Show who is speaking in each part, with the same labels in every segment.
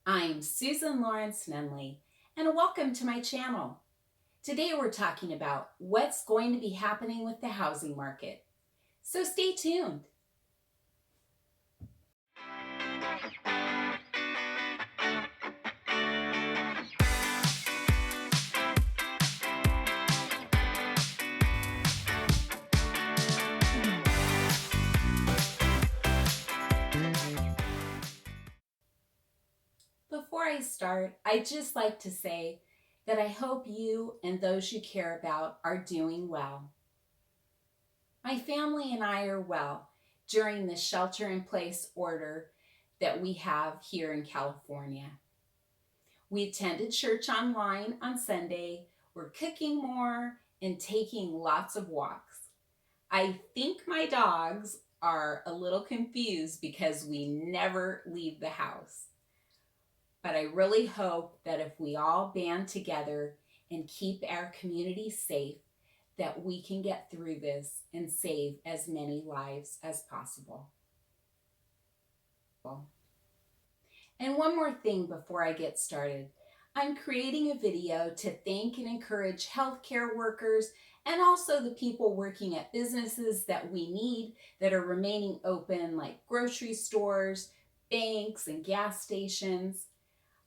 Speaker 1: I'm Susan Lawrence-Nunley, and welcome to my channel. Today we're talking about what's going to be happening with the housing market. So stay tuned. Before I start, I'd just like to say that I hope you and those you care about are doing well. My family and I are well during the shelter-in-place order that we have here in California. We attended church online on Sunday, we're cooking more, and taking lots of walks. I think my dogs are a little confused because we never leave the house. But I really hope that if we all band together and keep our community safe, that we can get through this and save as many lives as possible. And one more thing before I get started. I'm creating a video to thank and encourage healthcare workers and also the people working at businesses that we need that are remaining open, like grocery stores, banks, and gas stations.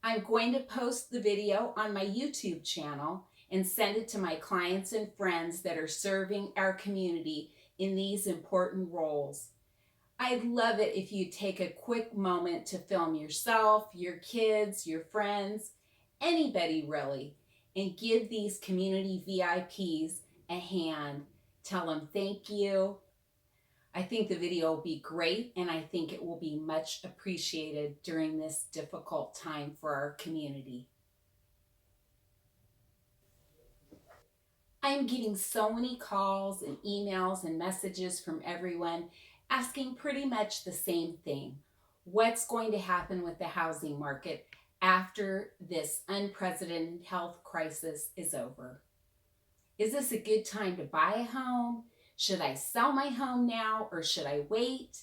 Speaker 1: I'm going to post the video on my YouTube channel and send it to my clients and friends that are serving our community in these important roles. I'd love it if you take a quick moment to film yourself, your kids, your friends, anybody really, and give these community VIPs a hand. Tell them thank you. I think the video will be great, and I think it will be much appreciated during this difficult time for our community. I'm getting so many calls and emails and messages from everyone asking pretty much the same thing. What's going to happen with the housing market after this unprecedented health crisis is over? Is this a good time to buy a home? Should I sell my home now or should I wait?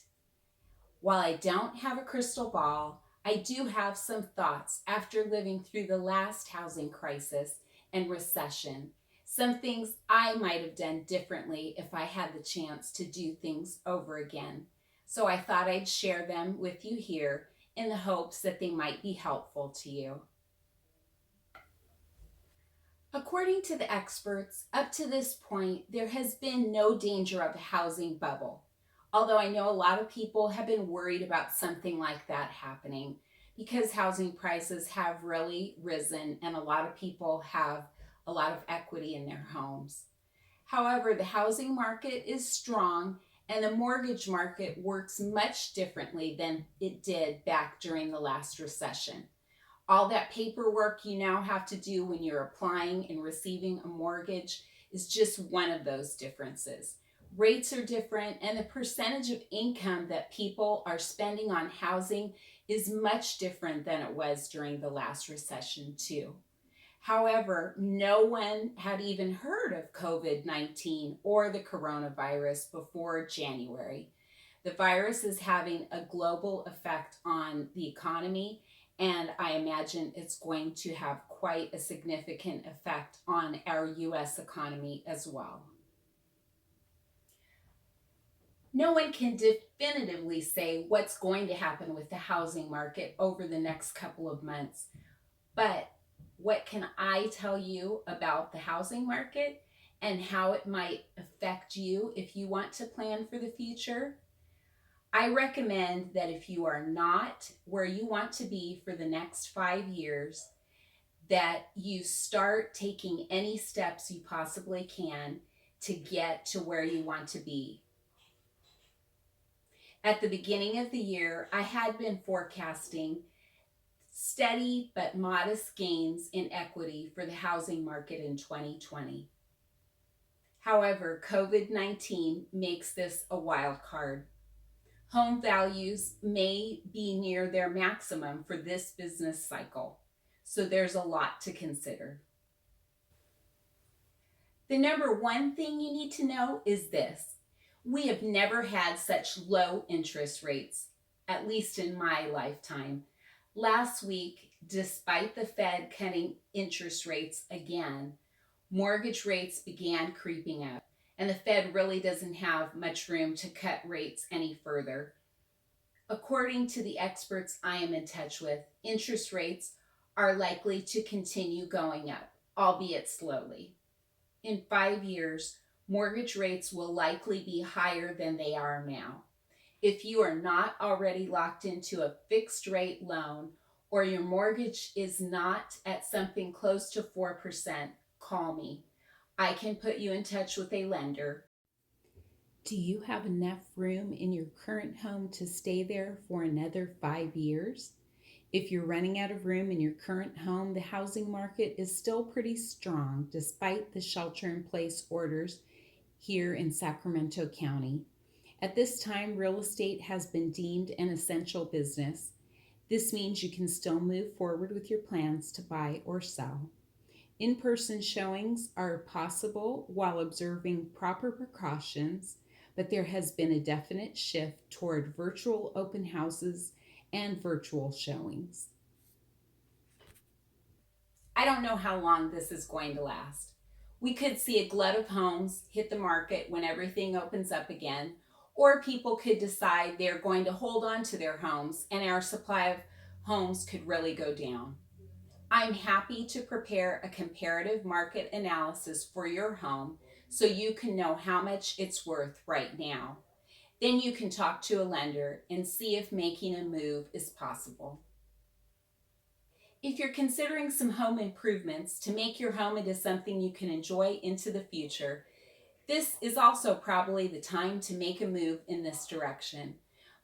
Speaker 1: While I don't have a crystal ball, I do have some thoughts after living through the last housing crisis and recession. Some things I might have done differently if I had the chance to do things over again. So I thought I'd share them with you here in the hopes that they might be helpful to you. According to the experts, up to this point, there has been no danger of a housing bubble. Although I know a lot of people have been worried about something like that happening because housing prices have really risen and a lot of people have a lot of equity in their homes. However, the housing market is strong and the mortgage market works much differently than it did back during the last recession. All that paperwork you now have to do when you're applying and receiving a mortgage is just one of those differences. Rates are different, and the percentage of income that people are spending on housing is much different than it was during the last recession, too. However, no one had even heard of COVID-19 or the coronavirus before January. The virus is having a global effect on the economy, and I imagine it's going to have quite a significant effect on our U.S. economy as well. No one can definitively say what's going to happen with the housing market over the next couple of months, but what can I tell you about the housing market and how it might affect you if you want to plan for the future? I recommend that if you are not where you want to be for the next 5 years, that you start taking any steps you possibly can to get to where you want to be. At the beginning of the year, I had been forecasting steady but modest gains in equity for the housing market in 2020. However, COVID-19 makes this a wild card. Home values may be near their maximum for this business cycle, so there's a lot to consider. The number one thing you need to know is this: we have never had such low interest rates, at least in my lifetime. Last week, despite the Fed cutting interest rates again, mortgage rates began creeping up, and the Fed really doesn't have much room to cut rates any further. According to the experts I am in touch with, interest rates are likely to continue going up, albeit slowly. In 5 years, mortgage rates will likely be higher than they are now. If you are not already locked into a fixed rate loan or your mortgage is not at something close to 4%, call me. I can put you in touch with a lender. Do you have enough room in your current home to stay there for another 5 years? If you're running out of room in your current home, the housing market is still pretty strong despite the shelter in place orders here in Sacramento County. At this time, real estate has been deemed an essential business. This means you can still move forward with your plans to buy or sell. In-person showings are possible while observing proper precautions, but there has been a definite shift toward virtual open houses and virtual showings. I don't know how long this is going to last. We could see a glut of homes hit the market when everything opens up again, or people could decide they're going to hold on to their homes and our supply of homes could really go down. I'm happy to prepare a comparative market analysis for your home so you can know how much it's worth right now. Then you can talk to a lender and see if making a move is possible. If you're considering some home improvements to make your home into something you can enjoy into the future, this is also probably the time to make a move in this direction.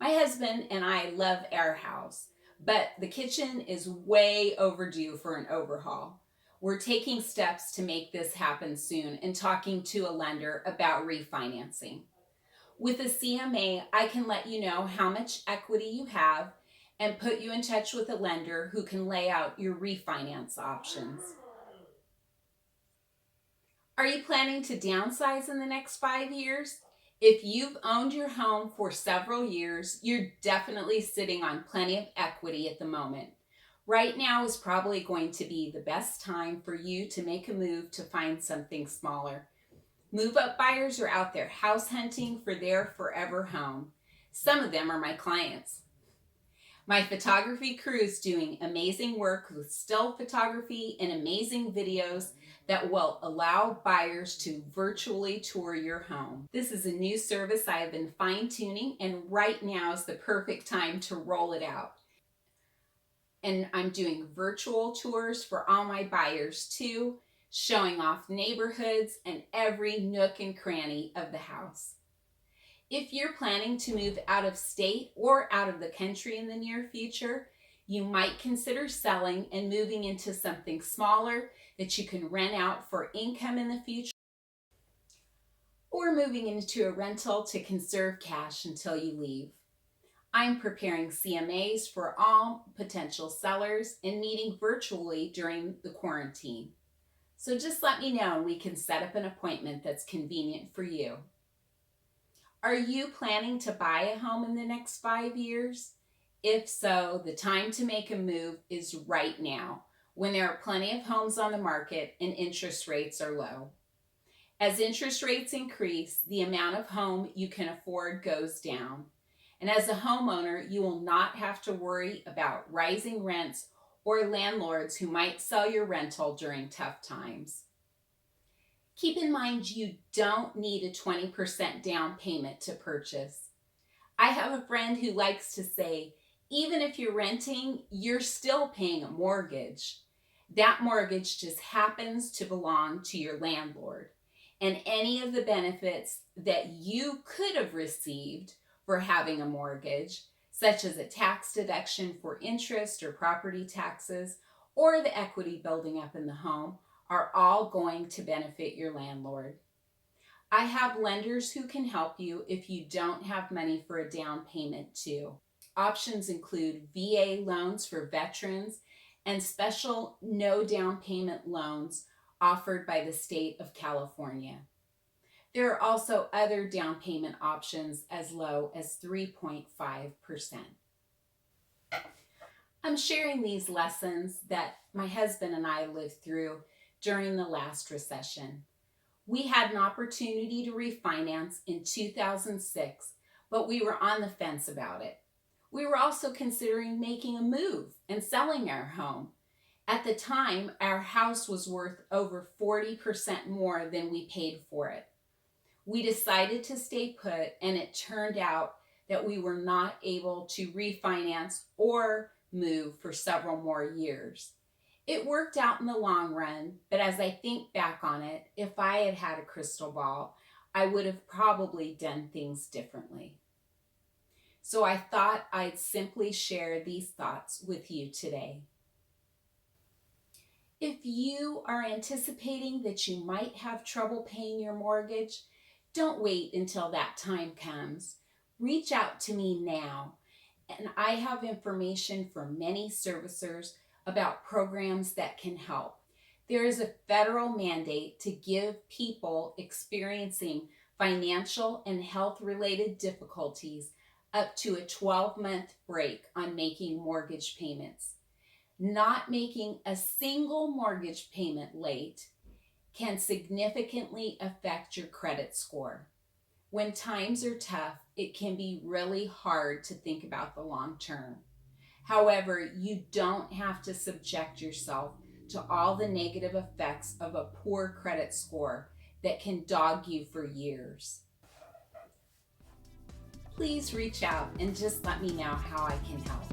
Speaker 1: My husband and I love our house, but the kitchen is way overdue for an overhaul. We're taking steps to make this happen soon and talking to a lender about refinancing. With a CMA, I can let you know how much equity you have and put you in touch with a lender who can lay out your refinance options. Are you planning to downsize in the next 5 years? If you've owned your home for several years, you're definitely sitting on plenty of equity at the moment. Right now is probably going to be the best time for you to make a move to find something smaller. Move-up buyers are out there house hunting for their forever home. Some of them are my clients. My photography crew is doing amazing work with still photography and amazing videos that will allow buyers to virtually tour your home. This is a new service I have been fine-tuning, and right now is the perfect time to roll it out. And I'm doing virtual tours for all my buyers too, showing off neighborhoods and every nook and cranny of the house. If you're planning to move out of state or out of the country in the near future, you might consider selling and moving into something smaller that you can rent out for income in the future, or moving into a rental to conserve cash until you leave. I'm preparing CMAs for all potential sellers and meeting virtually during the quarantine. So just let me know and we can set up an appointment that's convenient for you. Are you planning to buy a home in the next 5 years? If so, the time to make a move is right now, when there are plenty of homes on the market and interest rates are low. As interest rates increase, the amount of home you can afford goes down. And as a homeowner, you will not have to worry about rising rents or landlords who might sell your rental during tough times. Keep in mind you don't need a 20% down payment to purchase. I have a friend who likes to say, even if you're renting, you're still paying a mortgage. That mortgage just happens to belong to your landlord. And any of the benefits that you could have received for having a mortgage, such as a tax deduction for interest or property taxes, or the equity building up in the home, are all going to benefit your landlord. I have lenders who can help you if you don't have money for a down payment too. Options include VA loans for veterans and special no down payment loans offered by the state of California. There are also other down payment options as low as 3.5%. I'm sharing these lessons that my husband and I lived through during the last recession. We had an opportunity to refinance in 2006, but we were on the fence about it. We were also considering making a move and selling our home. At the time, our house was worth over 40% more than we paid for it. We decided to stay put, and it turned out that we were not able to refinance or move for several more years. It worked out in the long run, but as I think back on it, if I had had a crystal ball, I would have probably done things differently. So I thought I'd simply share these thoughts with you today. If you are anticipating that you might have trouble paying your mortgage, don't wait until that time comes. Reach out to me now, and I have information from many servicers about programs that can help. There is a federal mandate to give people experiencing financial and health-related difficulties up to a 12-month break on making mortgage payments. Not making a single mortgage payment late can significantly affect your credit score. When times are tough, it can be really hard to think about the long term. However, you don't have to subject yourself to all the negative effects of a poor credit score that can dog you for years. Please reach out and just let me know how I can help.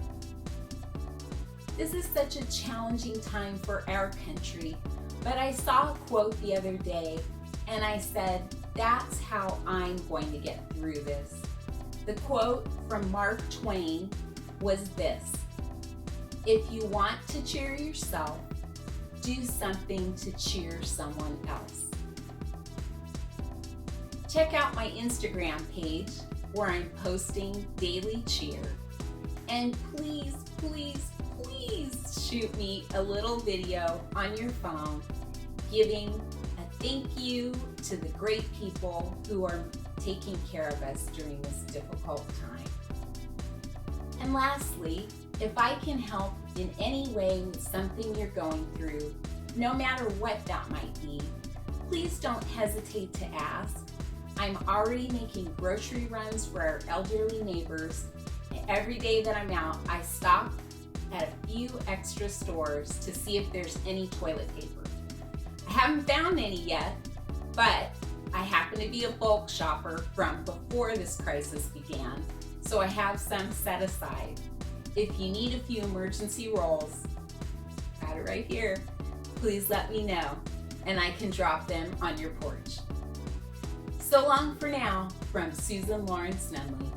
Speaker 1: This is such a challenging time for our country, but I saw a quote the other day and I said, that's how I'm going to get through this. The quote from Mark Twain was this: if you want to cheer yourself, do something to cheer someone else. Check out my Instagram page where I'm posting daily cheer. And please, please, please shoot me a little video on your phone giving a thank you to the great people who are taking care of us during this difficult time. And lastly, if I can help in any way with something you're going through, no matter what that might be, please don't hesitate to ask. I'm already making grocery runs for our elderly neighbors. Every day that I'm out, I stop at a few extra stores to see if there's any toilet paper. I haven't found any yet, but I happen to be a bulk shopper from before this crisis began, so I have some set aside. If you need a few emergency rolls, got it right here, please let me know, and I can drop them on your porch. So long for now from Susan Lawrence-Nunley.